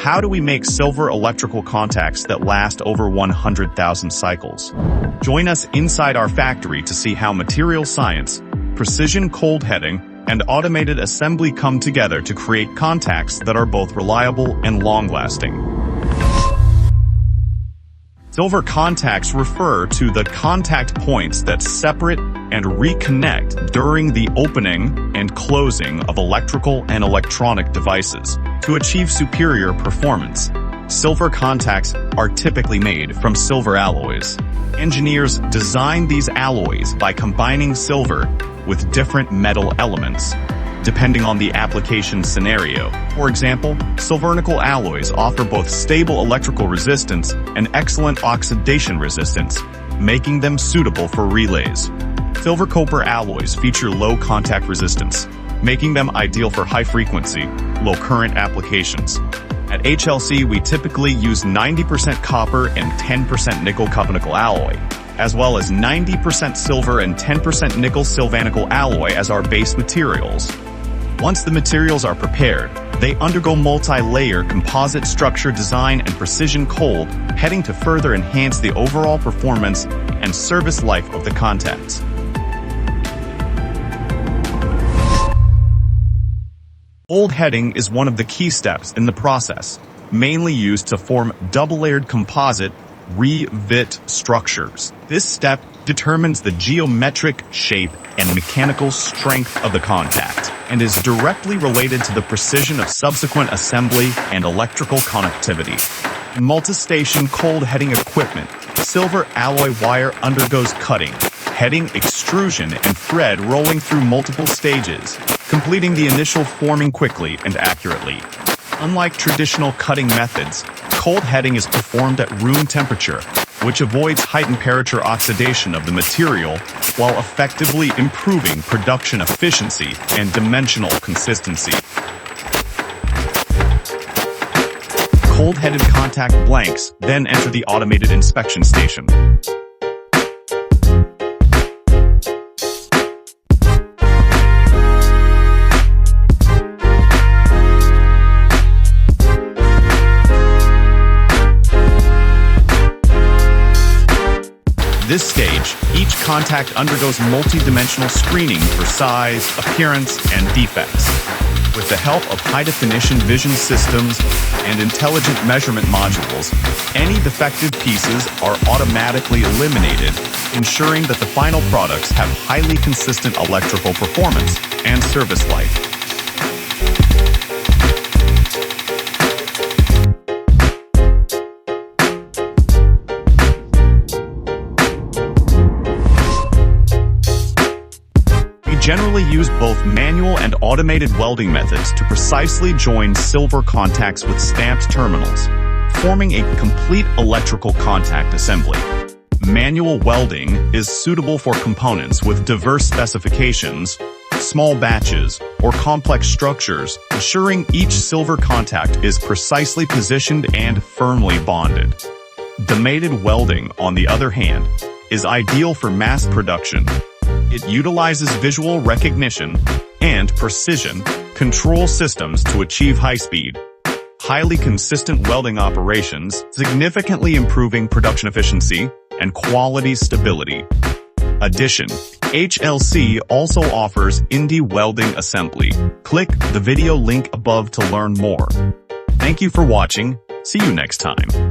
how do we make silver electrical contacts that last over 100,000 cycles? Join us inside our factory to see how material science, precision cold heading, and automated assembly come together to create contacts that are both reliable and long-lasting. Silver contacts refer to the contact points that separate and reconnect during the opening and closing of electrical and electronic devices. To achieve superior performance, silver contacts are typically made from silver alloys. Engineers design these alloys by combining silver with different metal elements, depending on the application scenario. For example, silver-nickel alloys offer both stable electrical resistance and excellent oxidation resistance, making them suitable for relays. Silver-copper alloys feature low contact resistance, making them ideal for high-frequency, low-current applications. At HLC, we typically use 90% copper and 10% nickel-copper-nickel alloy, as well as 90% silver and 10% nickel-silvanickel alloy as our base materials. Once the materials are prepared, they undergo multi-layer composite structure design and precision cold heading to further enhance the overall performance and service life of the contacts. Cold heading is one of the key steps in the process, mainly used to form double-layered composite re-vit structures. This step determines the geometric shape and mechanical strength of the contact, and is directly related to the precision of subsequent assembly and electrical connectivity. In multi-station cold heading equipment, silver alloy wire undergoes cutting, heading, extrusion, and thread rolling through multiple stages, completing the initial forming quickly and accurately. Unlike traditional cutting methods, cold heading is performed at room temperature, which avoids high temperature oxidation of the material while effectively improving production efficiency and dimensional consistency. Cold-headed contact blanks then enter the automated inspection station. This stage, each contact undergoes multi-dimensional screening for size, appearance, and defects. With the help of high-definition vision systems and intelligent measurement modules, any defective pieces are automatically eliminated, ensuring that the final products have highly consistent electrical performance and service life. Generally use both manual and automated welding methods to precisely join silver contacts with stamped terminals, forming a complete electrical contact assembly. Manual welding is suitable for components with diverse specifications, small batches, or complex structures, ensuring each silver contact is precisely positioned and firmly bonded. Automated welding, on the other hand, is ideal for mass production. It utilizes visual recognition and precision control systems to achieve high speed, highly consistent welding operations, significantly improving production efficiency and quality stability. Addition, HLC also offers indie welding assembly. Click the video link above to learn more. Thank you for watching. See you next time.